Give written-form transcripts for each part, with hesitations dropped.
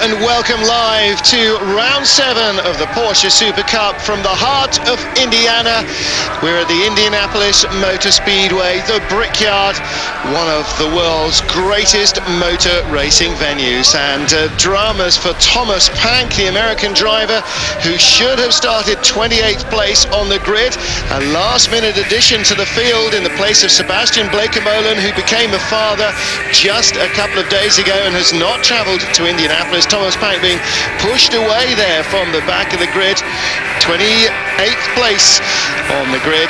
and welcome live to round 7 of the Porsche Super Cup from the heart of Indiana. We're at the Indianapolis Motor Speedway, the Brickyard, one of the world's greatest motor racing venues. And dramas for Thomas Pank, the American driver, who should have started 28th place on the grid. A last-minute addition to the field in the place of Sebastian Bleekemolen, who became a father just a couple of days ago and has not travelled to Indianapolis. Thomas Pank being pushed away there from the back of the grid. 28th place on the grid.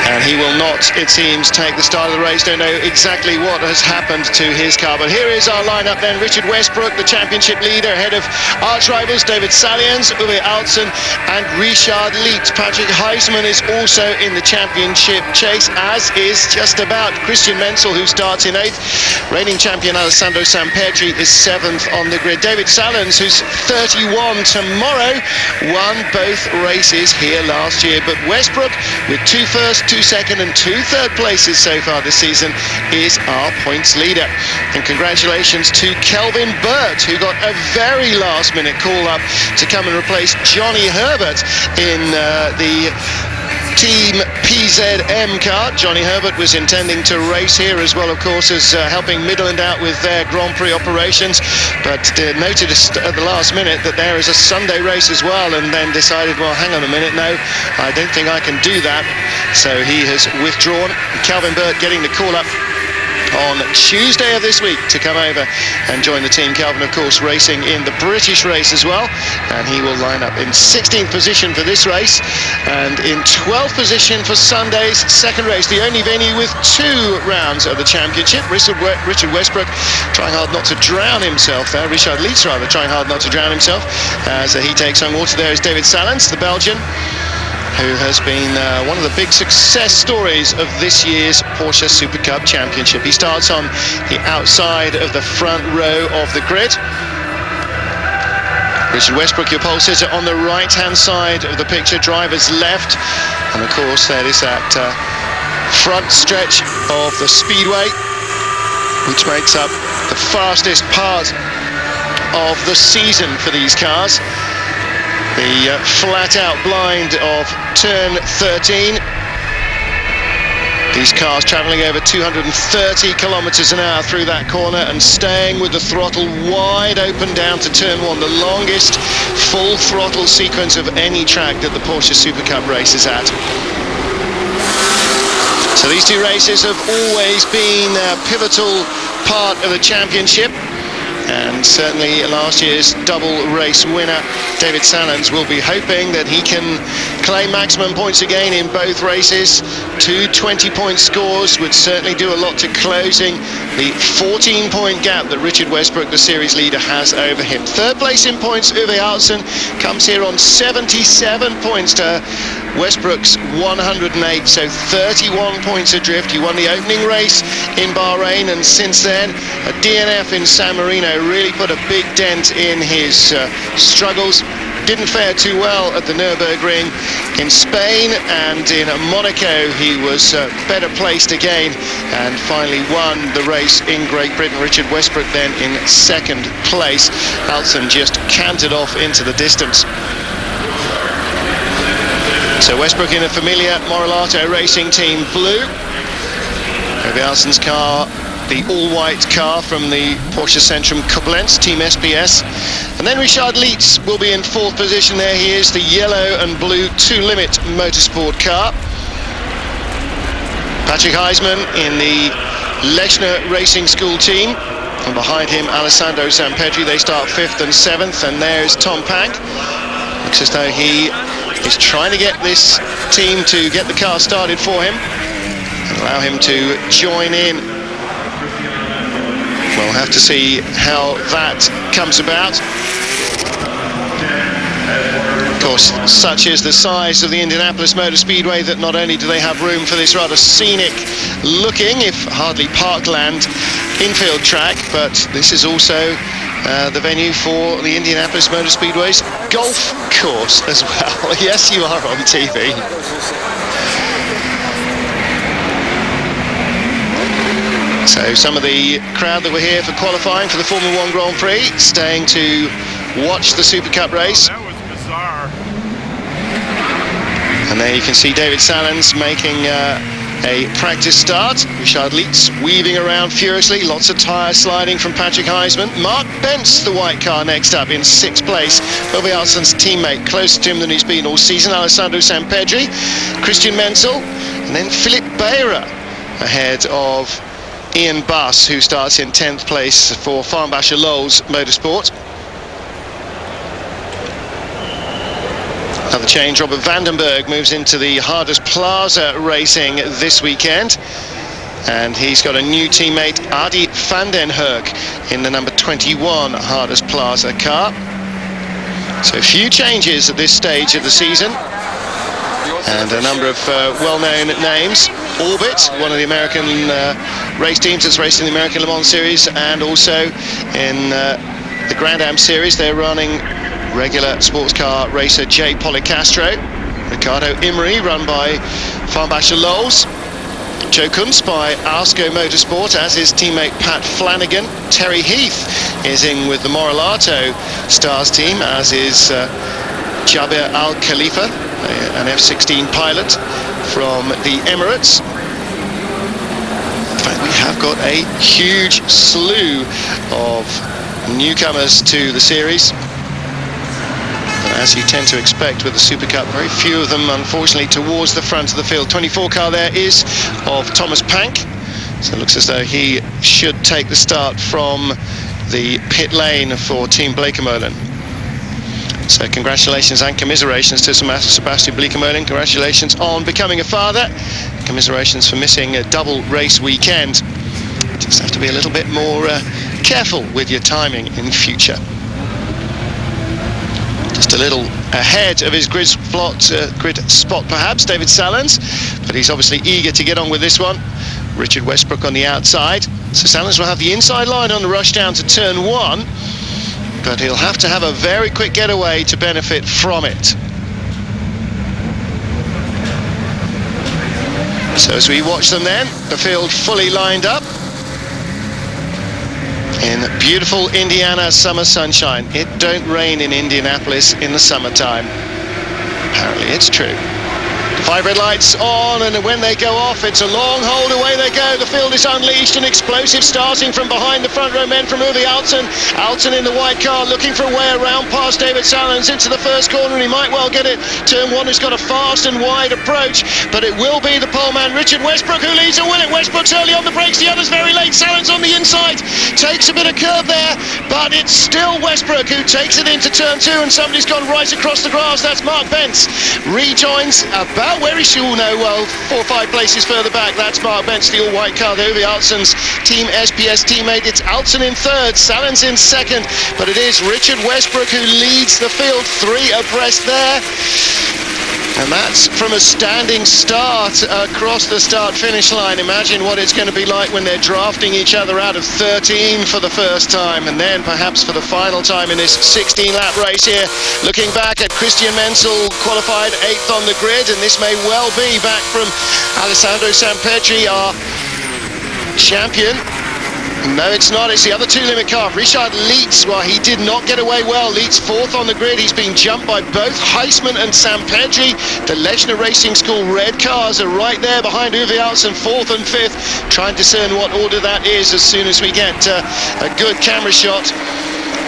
And he will not, it seems, take the start of the race. Don't know exactly what has happened to his car. But here is our lineup then. Richard Westbrook, the championship leader, ahead of arch rivals David Saliens, Uwe Altzen and Richard Lietz. Patrick Heisman is also in the championship chase, as is just about Christian Menzel, who starts in 8th. Reigning champion Alessandro Sampedri is 7th on the grid. David Saliens, who's 31 tomorrow, won both races here last year. But Westbrook, with 2 first, 2 second and 2 third places so far this season, is our points leader. And congratulations to Kelvin Burt, who got a very last minute call up to come and replace Johnny Herbert in the Team PZM car. Johnny Herbert was intending to race here as well, of course, as helping Midland out with their Grand Prix operations, but noted at the last minute that there is a Sunday race as well, and then decided, well, hang on a minute, no, I don't think I can do that. So he has withdrawn. Kelvin Burt getting the call up on Tuesday of this week to come over and join the team. Kelvin, of course, racing in the British race as well, and he will line up in 16th position for this race and in 12th position for Sunday's second race, the only venue with 2 rounds of the championship. Richard Westbrook trying hard not to drown himself there. Richard Lietz rather trying hard not to drown himself as he takes on water. There is David Saliens, the Belgian, who has been one of the big success stories of this year's Porsche Super Cup Championship. He starts on the outside of the front row of the grid. Richard Westbrook, your pole sitter, on the right-hand side of the picture, driver's left. And of course, there is that front stretch of the speedway, which makes up the fastest part of the season for these cars. The flat-out blind of turn 13. These cars travelling over 230 kilometres an hour through that corner and staying with the throttle wide open down to turn 1, the longest full throttle sequence of any track that the Porsche Super Cup race is at. So these 2 races have always been a pivotal part of the championship. And certainly last year's double race winner, David Saliens, will be hoping that he can claim maximum points again in both races. 2 20-point scores would certainly do a lot to closing the 14-point gap that Richard Westbrook, the series leader, has over him. 3rd place in points, Uwe Altzen, comes here on 77 points to Westbrook's 108, so 31 points adrift. He won the opening race in Bahrain, and since then a DNF in San Marino really put a big dent in his struggles. Didn't fare too well at the Nürburgring in Spain, and in Monaco he was better placed again and finally won the race in Great Britain. Richard Westbrook then in 2nd place. Altzen just cantered off into the distance. So Westbrook in a familiar Morelato Racing Team blue. Uwe Altzen's car, the all-white car from the Porsche Centrum Koblenz, Team SPS. And then Richard Lietz will be in 4th position. There he is, the yellow and blue 2-limit motorsport car. Patrick Heisman in the Lechner Racing School team. And behind him, Alessandro Sampedri. They start 5th and 7th. And there's Tom Pank. Looks as though he is trying to get this team to get the car started for him and allow him to join in. We'll have to see how that comes about. Of course, such is the size of the Indianapolis Motor Speedway that not only do they have room for this rather scenic looking, if hardly parkland, infield track, but this is also the venue for the Indianapolis Motor Speedway's golf course as well. Yes, you are on TV. So some of the crowd that were here for qualifying for the Formula 1 Grand Prix staying to watch the Super Cup race. Oh, that was bizarre. And there you can see David Salens making a practice start. Richard Lietz weaving around furiously. Lots of tyre sliding from Patrick Heisman. Mark Bentz, the white car, next up in 6th place. Uwe Alsen's teammate, closer to him than he's been all season. Alessandro Sampedri, Christian Menzel, and then Philipp Behrer ahead of Ian Baas, who starts in 10th place for Farnbacher Lowe's Motorsport. Another change, Robert Vandenberg moves into the Harders Plaza Racing this weekend. And he's got a new teammate, Adi van den Herk, in the number 21 Harders Plaza car. So a few changes at this stage of the season. And a number of well-known names. Orbit, one of the American race teams that's racing the American Le Mans Series, and also in the Grand Am Series, they're running regular sports car racer Jay Policastro. Ricardo Imrie, run by Farnbacher Lowe's. Joe Kunz by Arsco Motorsport, as is teammate Pat Flanagan. Terry Heath is in with the Moralato Stars team, as is Jabir Al Khalifa, an F-16 pilot from the Emirates. In fact, we have got a huge slew of newcomers to the series. And as you tend to expect with the Super Cup, very few of them, unfortunately, towards the front of the field. 24 car there is of Thomas Pank. So it looks as though he should take the start from the pit lane for Team Bleekemolen. So congratulations and commiserations to Sebastian Bleekemolen. Congratulations on becoming a father. Commiserations for missing a double race weekend. Just have to be a little bit more careful with your timing in future. Just a little ahead of his grid spot perhaps, David Salens, but he's obviously eager to get on with this one. Richard Westbrook on the outside. So Salens will have the inside line on the rush down to turn 1. But he'll have to have a very quick getaway to benefit from it. So as we watch them then, the field fully lined up in beautiful Indiana summer sunshine. It don't rain in Indianapolis in the summertime. Apparently it's true. 5 red lights on, and when they go off, it's a long hold. Away they go. The field is unleashed. An explosive starting from behind the front row men from Uwe Alsen. Alsen in the white car, looking for a way around past David Salens into the first corner, and he might well get it. Turn 1 has got a fast and wide approach, but it will be the pole man, Richard Westbrook, who leads, and will it? Westbrook's early on the brakes, the others very late. Salens on the inside, takes a bit of curve there, but it's still Westbrook who takes it into turn 2, and somebody's gone right across the grass. That's Mark Bentz. Rejoins about where he should know, well, 4 or 5 places further back. That's Mark Bentz, the all-white car, the Uwe Alsen's Team SPS teammate. It's Alsen in 3rd, Salens in 2nd, but it is Richard Westbrook who leads the field, 3 abreast there. And that's from a standing start across the start-finish line. Imagine what it's going to be like when they're drafting each other out of 13 for the first time, and then perhaps for the final time in this 16-lap race here. Looking back at Christian Menzel, qualified 8th on the grid, and this may well be back from Alessandro Sampedri, our champion. No, it's not. It's the other 2-limit car. Richard Lietz, well, he did not get away well. Lietz 4th on the grid. He's been jumped by both Heisman and Sampedri. The Lechner Racing School red cars are right there behind Uwe Alsen, 4th and 5th. Try and discern what order that is as soon as we get a good camera shot.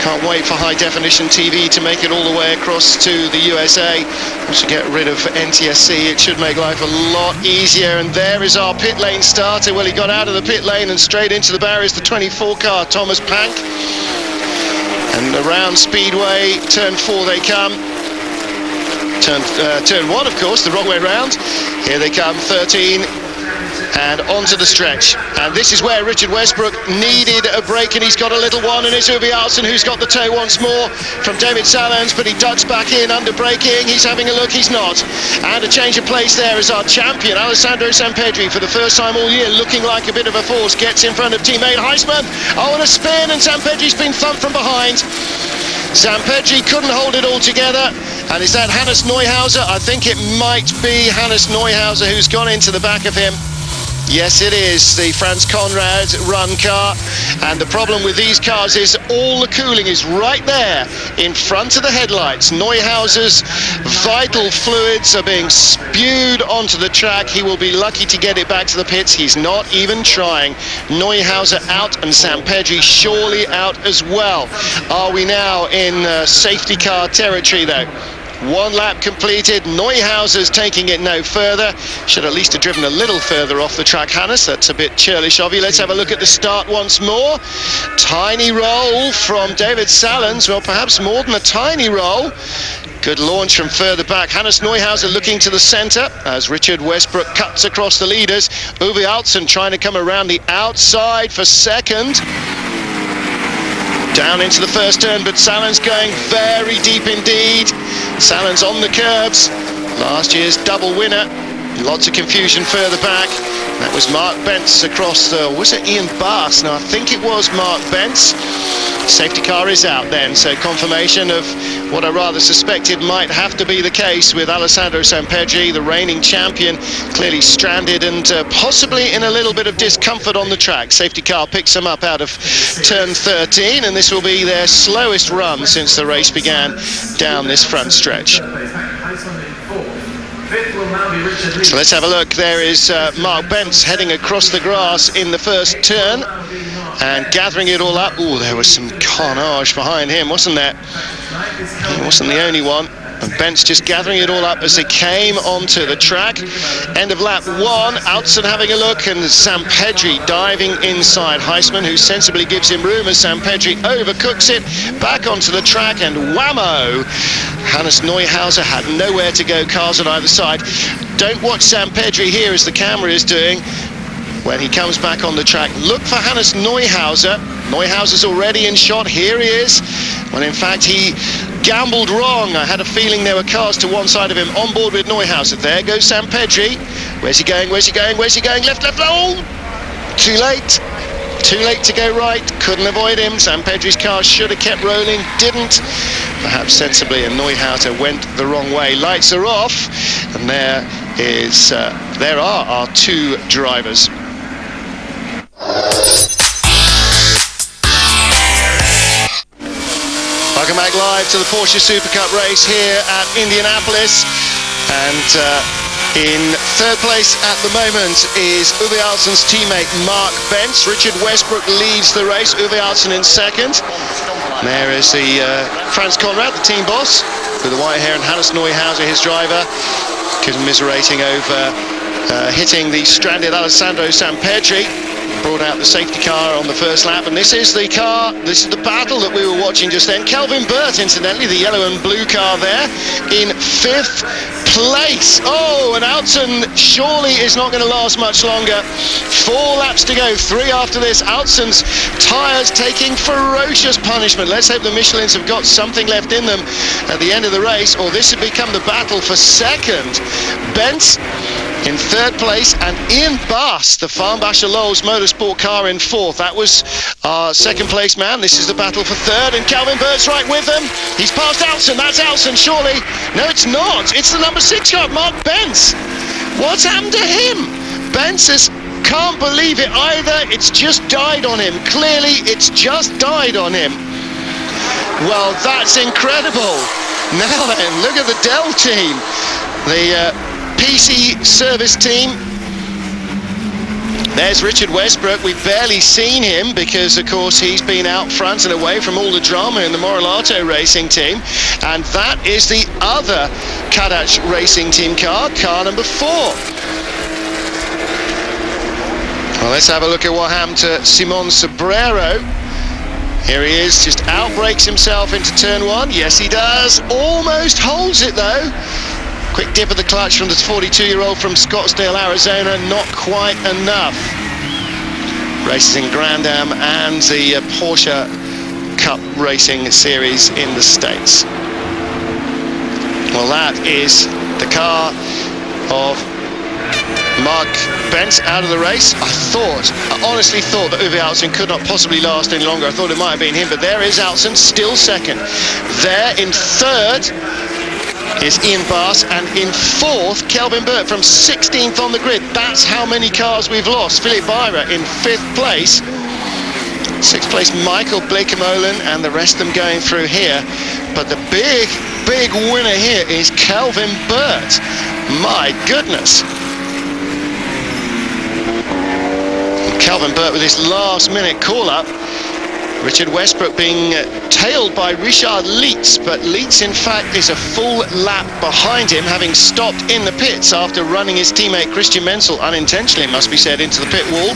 Can't wait for high-definition TV to make it all the way across to the USA. Once we get rid of NTSC, it should make life a lot easier. And there is our pit lane starter. Well, he got out of the pit lane and straight into the barriers, the 24 car, Thomas Pank. And around Speedway, turn 4 they come. Turn 1, of course, the wrong way round. Here they come, 13. And onto the stretch, and this is where Richard Westbrook needed a break, and he's got a little one, and it's Uwe Alsen who's got the toe once more from David Salens, but he ducks back in under braking. He's having a look, he's not, and a change of place there is our champion Alessandro Sampedri, for the first time all year looking like a bit of a force, gets in front of teammate Heisman. Oh, and a spin, and Sampedri's been thumped from behind. Sampedri couldn't hold it all together, and is that Hannes Neuhauser? I think it might be Hannes Neuhauser who's gone into the back of him. Yes, it is the Franz Conrad run car, and the problem with these cars is all the cooling is right there in front of the headlights. Neuhauser's vital fluids are being spewed onto the track. He will be lucky to get it back to the pits. He's not even trying. Neuhauser out, and Sampedri surely out as well. Are we now in safety car territory though? One lap completed. Neuhauser's taking it no further. Should at least have driven a little further off the track, Hannes. That's a bit churlish of you. Let's have a look at the start once more. Tiny roll from David Salens. Well, perhaps more than a tiny roll. Good launch from further back. Hannes Neuhauser looking to the centre as Richard Westbrook cuts across the leaders. Uwe Altzen trying to come around the outside for second. Down into the first turn, but Salens going very deep indeed. Salens on the curbs. Last year's double winner. Lots of confusion further back. That was Mark Bentz across the... Was it Ian Baas? No, I think it was Mark Bentz. Safety car is out then, so confirmation of what I rather suspected might have to be the case with Alessandro Sampedri, the reigning champion, clearly stranded and possibly in a little bit of discomfort on the track. Safety car picks them up out of turn 13, and this will be their slowest run since the race began down this front stretch. So let's have a look. There is Mark Bentz heading across the grass in the first turn and gathering it all up. Oh, there was some carnage behind him, wasn't there? He wasn't the only one. And Bentz just gathering it all up as they came onto the track. End of lap 1, Altzen having a look, and Sampedri diving inside Heisman, who sensibly gives him room as Sampedri overcooks it, back onto the track, and whammo! Hannes Neuhauser had nowhere to go, cars on either side. Don't watch Sampedri here as the camera is doing. When he comes back on the track, look for Hannes Neuhauser. Neuhauser's already in shot. Here he is. When in fact he gambled wrong. I had a feeling there were cars to one side of him on board with Neuhauser. There goes Sampedri. Where's he going? Where's he going? Where's he going? Left, left, oh! Too late. Too late to go right. Couldn't avoid him. Sampedri's car should have kept rolling. Didn't. Perhaps sensibly, and Neuhauser went the wrong way. Lights are off, and there are our two drivers. Welcome back live to the Porsche Super Cup race here at Indianapolis, and in third place at the moment is Uwe Altzen's teammate Mark Bentz. Richard Westbrook leads the race, Uwe Altzen in second. There is the Franz Conrad, the team boss, with the white hair, and Hannes Neuhauser, his driver, commiserating over hitting the stranded Alessandro Sampedri. Brought out the safety car on the first lap, and this is the battle that we were watching just then. Kelvin Burt, incidentally, the yellow and blue car there, in 5th place. Oh, and Altzen surely is not going to last much longer. 4 laps to go, 3 after this. Altzen's tyres taking ferocious punishment. Let's hope the Michelins have got something left in them at the end of the race, or this would become the battle for second. Bentz in 3rd place, and Ian Baas, the Farnbacher Lowe's Motorsport car, in 4th. That was our 2nd place man. This is the battle for 3rd, and Calvin Burt's right with them. He's passed Altzen. That's Altzen, surely. No, it's not. It's the number 6 car, Mark Bentz. What's happened to him? Bentz can't believe it either. It's just died on him. Clearly, it's just died on him. Well, that's incredible. Now then, look at the Dell team. The PC service team. There's Richard Westbrook. We've barely seen him because, of course, he's been out front and away from all the drama in the Morelato racing team. And that is the other Kadach racing team car number 4. Well, let's have a look at what happened to Simon Sobrero. Here he is, just outbrakes himself into turn 1. Yes, he does. Almost holds it, though. Quick dip of the clutch from the 42-year-old from Scottsdale, Arizona. Not quite enough. Races in Grand Am and the Porsche Cup Racing Series in the States. Well, that is the car of Mark Bentz out of the race. I honestly thought that Uwe Altzen could not possibly last any longer. I thought it might have been him, but there is Altzen, still second. There in third is Ian Baas, and in 4th, Kelvin Burt from 16th on the grid. That's how many cars we've lost. Philip Byra in 5th place. 6th place, Michael Bleekemolen, and the rest of them going through here. But the big winner here is Kelvin Burt. My goodness. Kelvin Burt with his last-minute call-up. Richard Westbrook being tailed by Richard Leitz, but Leitz in fact is a full lap behind him, having stopped in the pits after running his teammate Christian Menzel unintentionally, it must be said, into the pit wall.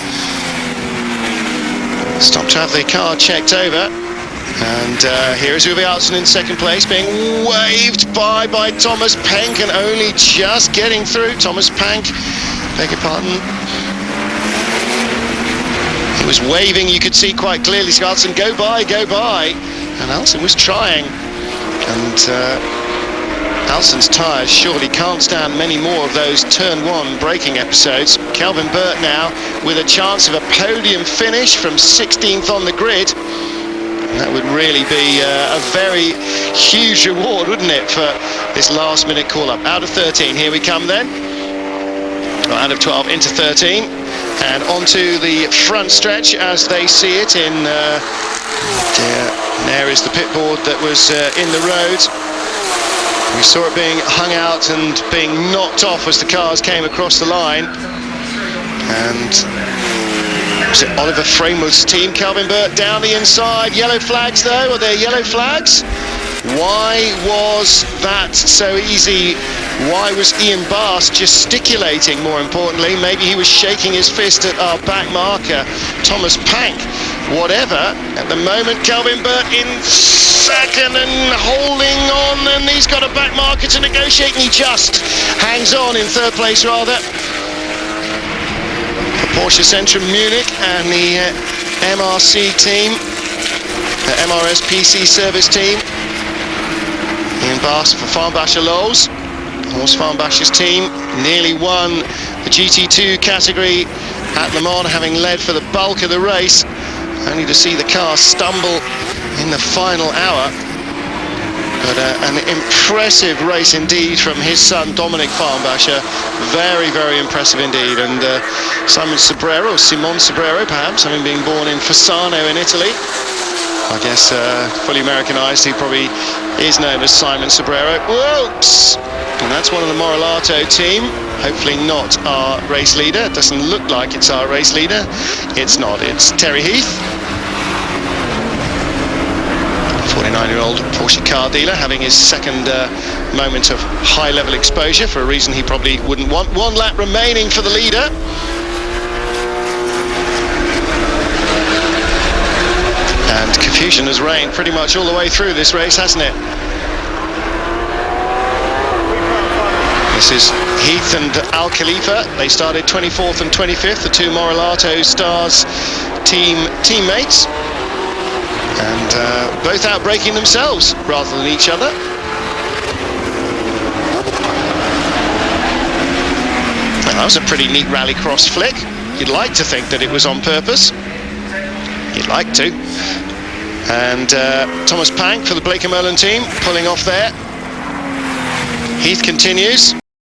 Stopped to have the car checked over, and here is Uwe Altsson in 2nd place, being waved by Thomas Penck, and only just getting through. Thomas Penck, beg your pardon. He was waving, you could see quite clearly, Altsson, go by, and Altsson was trying, and Altson's tyres surely can't stand many more of those turn 1 braking episodes. Kelvin Burt now with a chance of a podium finish from 16th on the grid. And that would really be a very huge reward, wouldn't it, for this last-minute call-up. Out of 13, here we come then. Well, out of 12 into 13, and onto the front stretch as they see it in there is the pit board that was in the road. We saw it being hung out and being knocked off as the cars came across the line. And was it Oliver Framewood's team? Kelvin Burt down the inside. Yellow flags though, are there yellow flags? Why was that so easy? Why was Ian Baas gesticulating, more importantly? Maybe he was shaking his fist at our back marker, Thomas Penck. Whatever, at the moment Kelvin Burt in 2nd and holding on, and he's got a back marker to negotiate, and he just hangs on in 3rd place rather. The Porsche Centrum Munich and the MRC team, the MRS PC service team. Ian Baas for Farnbacher Lowe's. Horst Farnbacher's team nearly won the GT2 category at Le Mans, having led for the bulk of the race, only to see the car stumble in the final hour. But an impressive race indeed from his son Dominic Farnbacher. Very impressive indeed. And Simon Sobrero perhaps, having been born in Fasano in Italy, I guess fully Americanized, he probably is known as Simon Sobrero. Whoops! And that's one of the Moralato team. Hopefully not our race leader. It doesn't look like it's our race leader. It's not, it's Terry Heath. 49-year-old Porsche car dealer, having his 2nd moment of high-level exposure for a reason he probably wouldn't want. 1 lap remaining for the leader. And confusion has reigned pretty much all the way through this race, hasn't it? This is Heath and Al Khalifa. They started 24th and 25th, the 2 Moralato Stars teammates. And both out-braking themselves rather than each other. Well, that was a pretty neat rallycross flick. You'd like to think that it was on purpose. You'd like to. And Thomas Penck for the Bleekemolen team pulling off there. Heath continues.